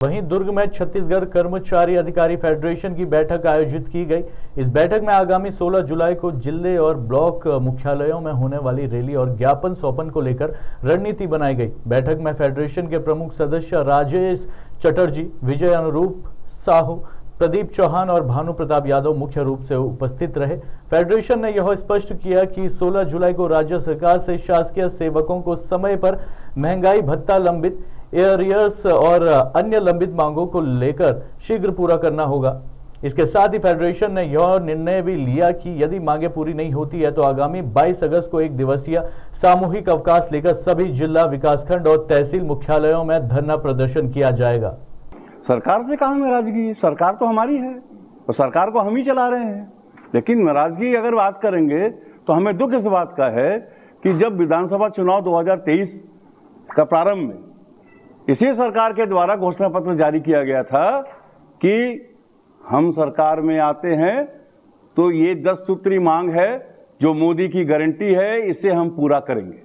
वहीं दुर्ग में छत्तीसगढ़ कर्मचारी अधिकारी फेडरेशन की बैठक आयोजित की गई। इस बैठक में आगामी 16 जुलाई को जिले और ब्लॉक मुख्यालयों में होने वाली रैली और ज्ञापन सौंपन को लेकर रणनीति बनाई गई। बैठक में फेडरेशन के प्रमुख सदस्य राजेश चटर्जी, विजय अनुरूप साहू, प्रदीप चौहान और भानु प्रताप यादव मुख्य रूप से उपस्थित रहे। फेडरेशन ने यह स्पष्ट किया कि 16 जुलाई को राज्य सरकार से शासकीय सेवकों को समय पर महंगाई भत्ता, लंबित एरियर्स और अन्य लंबित मांगों को लेकर शीघ्र पूरा करना होगा। इसके साथ ही फेडरेशन ने यह निर्णय भी लिया कि यदि मांगे पूरी नहीं होती है तो आगामी 22 अगस्त को एक दिवसीय सामूहिक अवकाश लेकर सभी जिला, विकासखंड और तहसील मुख्यालयों में धरना प्रदर्शन किया जाएगा। सरकार से कहाँ नाराजगी? सरकार तो हमारी है और सरकार को हम ही चला रहे हैं। लेकिन नाराजगी अगर बात करेंगे तो हमें दुख इस बात का है कि जब विधानसभा चुनाव 2023 का प्रारंभ में इसी सरकार के द्वारा घोषणा पत्र जारी किया गया था कि हम सरकार में आते हैं तो ये 10 सूत्री मांग है जो मोदी की गारंटी है, इसे हम पूरा करेंगे।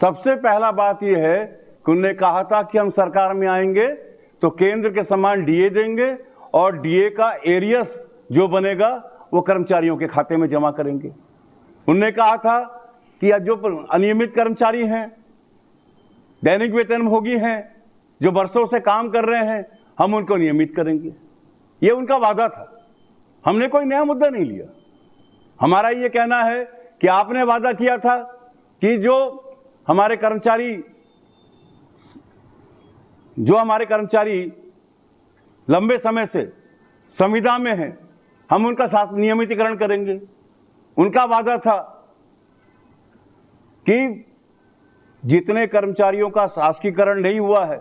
सबसे पहला बात यह है कि उन्होंने कहा था कि हम सरकार में आएंगे तो केंद्र के समान डीए देंगे और डीए का एरियस जो बनेगा वो कर्मचारियों के खाते में जमा करेंगे। उन्होंने कहा था कि जो अनियमित कर्मचारी हैं, दैनिक वेतनभोगी हैं, जो वर्षों से काम कर रहे हैं, हम उनको नियमित करेंगे। ये उनका वादा था। हमने कोई नया मुद्दा नहीं लिया। हमारा ये कहना है कि आपने वादा किया था कि जो हमारे कर्मचारी लंबे समय से संविदा में हैं, हम उनका नियमितीकरण करेंगे। उनका वादा था कि जितने कर्मचारियों का शासकीकरण नहीं हुआ है,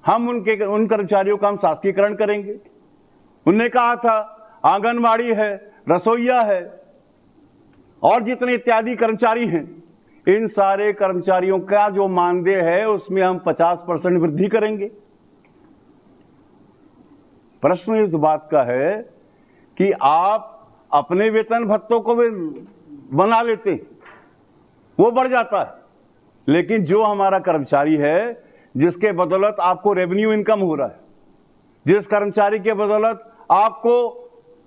हम उन कर्मचारियों का हम शासकीकरण करेंगे। उन्होंने कहा था आंगनबाड़ी है, रसोइया है और जितने इत्यादि कर्मचारी हैं, इन सारे कर्मचारियों का जो मानदेय है उसमें हम 50% वृद्धि करेंगे। प्रश्न इस बात का है कि आप अपने वेतन भत्तों को भी बना लेते हैं, वो बढ़ जाता है, लेकिन जो हमारा कर्मचारी है जिसके बदौलत आपको रेवेन्यू इनकम हो रहा है, जिस कर्मचारी के बदौलत आपको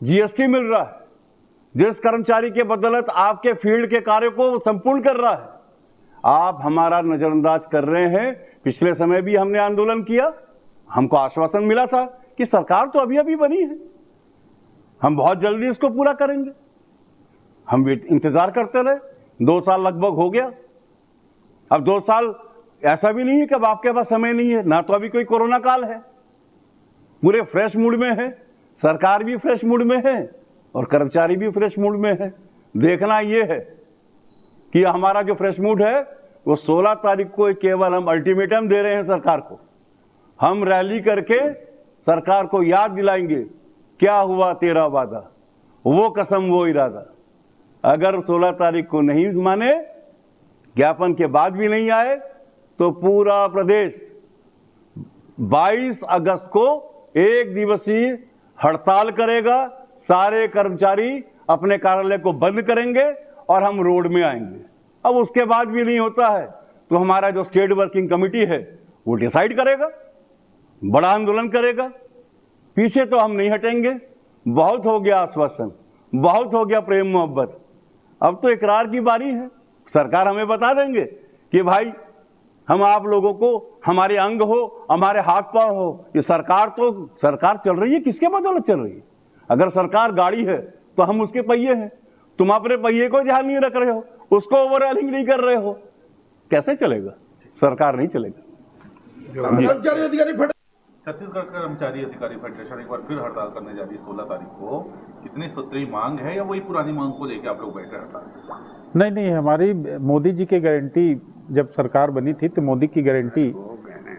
जीएसटी मिल रहा है, जिस कर्मचारी के बदौलत आपके फील्ड के कार्य को संपूर्ण कर रहा है, आप हमारा नजरअंदाज कर रहे हैं। पिछले समय भी हमने आंदोलन किया, हमको आश्वासन मिला था कि सरकार तो अभी अभी बनी है, हम बहुत जल्दी इसको पूरा करेंगे। हम भी इंतजार करते रहे, 2 साल लगभग हो गया। अब 2 साल ऐसा भी नहीं है कि अब आपके पास समय नहीं है, ना तो अभी कोई कोरोना काल है, पूरे फ्रेश मूड में है, सरकार भी फ्रेश मूड में है और कर्मचारी भी फ्रेश मूड में है। देखना यह है कि हमारा जो फ्रेश मूड है वो 16 तारीख को केवल हम अल्टीमेटम दे रहे हैं सरकार को। हम रैली करके सरकार को याद दिलाएंगे क्या हुआ तेरा वादा, वो कसम वो इरादा। अगर 16 तारीख को नहीं माने, ज्ञापन के बाद भी नहीं आए, तो पूरा प्रदेश 22 अगस्त को एक दिवसीय हड़ताल करेगा। सारे कर्मचारी अपने कार्यालय को बंद करेंगे और हम रोड में आएंगे। अब उसके बाद भी नहीं होता है तो हमारा जो स्टेट वर्किंग कमेटी है वो डिसाइड करेगा, बड़ा आंदोलन करेगा। पीछे तो हम नहीं हटेंगे। बहुत हो गया आश्वासन, बहुत हो गया प्रेम मोहब्बत, अब तो इकरार की बारी है। सरकार हमें बता देंगे कि भाई हम आप लोगों को हमारे अंग हो, हमारे हाथ पांव हो। ये सरकार चल रही है, किसके बदौलत चल रही है? अगर सरकार गाड़ी है तो हम उसके पहिए हैं। तुम अपने पहिए को ध्यान नहीं रख रहे हो, उसको ओवरऑलिंग नहीं कर रहे हो, कैसे चलेगा? सरकार नहीं चलेगा। छत्तीसगढ़ कर्मचारी अधिकारी फेडरेशन एक बार फिर हड़ताल करने जा रही है 16 तारीख को। कितनी सूत्री मांग है या वही पुरानी मांग को लेकर आप लोग बैठे हड़ताल? नहीं, हमारी मोदी जी की गारंटी, जब सरकार बनी थी तो मोदी की गारंटी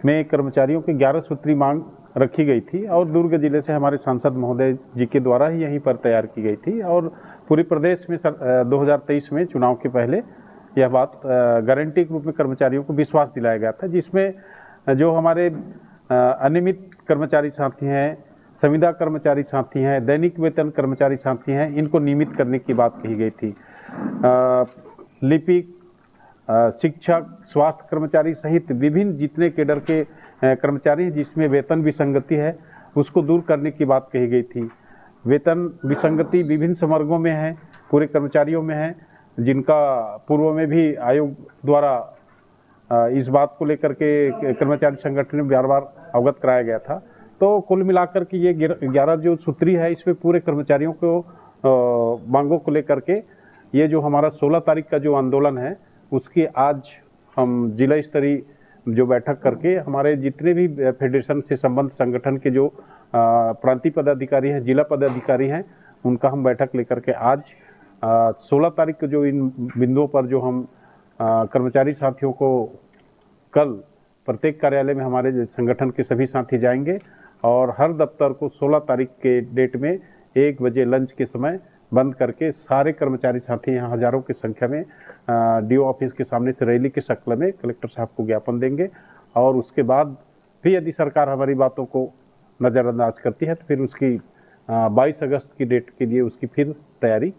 में कर्मचारियों की 11 सूत्री मांग रखी गई थी और दुर्ग जिले से हमारे सांसद महोदय जी के द्वारा ही यहीं पर तैयार की गई थी। और पूरे प्रदेश में 2023 में चुनाव के पहले यह बात गारंटी के रूप में कर्मचारियों को विश्वास दिलाया गया था, जिसमें जो हमारे अनियमित कर्मचारी साथी हैं, संविदा कर्मचारी साथी हैं, दैनिक वेतन कर्मचारी साथी हैं, इनको नियमित करने की बात कही गई थी। लिपिक, शिक्षक, स्वास्थ्य कर्मचारी सहित विभिन्न जितने केडर के कर्मचारी हैं जिसमें वेतन विसंगति है, उसको दूर करने की बात कही गई थी। वेतन विसंगति विभिन्न संवर्गों में है, पूरे कर्मचारियों में है, जिनका पूर्व में भी आयोग द्वारा इस बात को लेकर के कर्मचारी संगठन में बार अवगत कराया गया था। तो कुल मिलाकर के ये 11 जो सूत्री है, इसमें पूरे कर्मचारियों को मांगों को लेकर के ये जो हमारा 16 तारीख का जो आंदोलन है, उसकी आज हम जिला स्तरीय जो बैठक करके हमारे जितने भी फेडरेशन से संबंध संगठन के जो प्रांतीय पदाधिकारी हैं, जिला पदाधिकारी हैं, उनका हम बैठक लेकर के आज 16 तारीख को जो इन बिंदुओं पर जो हम कर्मचारी साथियों को कल प्रत्येक कार्यालय में हमारे संगठन के सभी साथी जाएंगे और हर दफ्तर को 16 तारीख के डेट में 1 बजे लंच के समय बंद करके सारे कर्मचारी साथी यहाँ हजारों की संख्या में डीओ ऑफिस के सामने से रैली के शक्ल में कलेक्टर साहब को ज्ञापन देंगे। और उसके बाद भी यदि सरकार हमारी बातों को नज़रअंदाज करती है तो फिर उसकी 22 अगस्त की डेट के लिए उसकी फिर तैयारी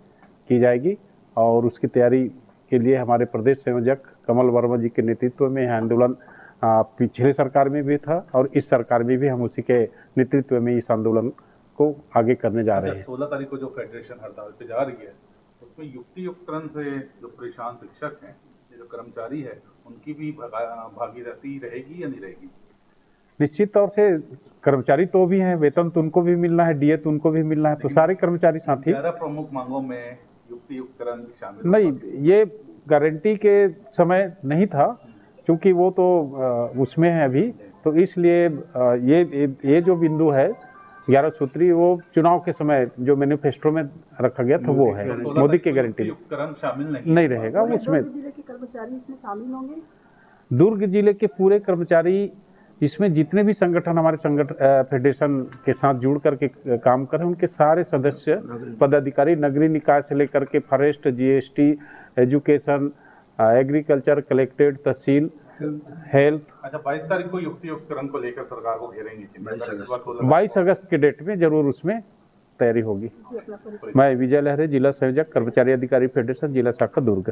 की जाएगी। और उसकी तैयारी के लिए हमारे प्रदेश संयोजक कमल वर्मा जी के नेतृत्व में यह आंदोलन पिछले सरकार में भी था और इस सरकार में भी हम उसी के नेतृत्व में इस आंदोलन को आगे करने जा रहे हैं। 16 तारीख को जो फेडरेशन हड़ताल पे जा रही है, उसमें युक्ति युक्तरण से जो परेशान शिक्षक हैं, जो कर्मचारी है, उनकी भी भागीदारी रहेगी या नहीं रहेगी? निश्चित तौर से कर्मचारी तो भी हैं, वेतन तो उनको भी मिलना है, डीए तो उनको भी मिलना है, तो सारे कर्मचारी साथी 11 प्रमुख मांगों में युक्ति युक्तरण भी शामिल नहीं, ये गारंटी के समय नहीं था क्योंकि वो तो उसमें है अभी, तो इसलिए ये जो बिंदु है 11 सूत्री वो चुनाव के समय जो मैनिफेस्टो में रखा गया था वो है, मोदी की गारंटी युक्तरण शामिल नहीं रहेगा उसमें। जिले के कर्मचारी इसमें शामिल होंगे? दुर्ग जिले के पूरे कर्मचारी, इसमें जितने भी संगठन हमारे फेडरेशन के साथ जुड़ करके काम कर रहे हैं, उनके सारे सदस्य पदाधिकारी नगरीय निकाय से लेकर के forest, GST, education, agriculture, collected, tehsil, health. अच्छा, 22 तारीख को युक्ति युक्तरण को लेकर सरकार को घेरेंगे? 22 अगस्त के डेट में जरूर उसमें तैयारी होगी। मैं विजय लहरे, जिला संयोजक कर्मचारी अधिकारी फेडरेशन, जिला शाखा दुर्ग।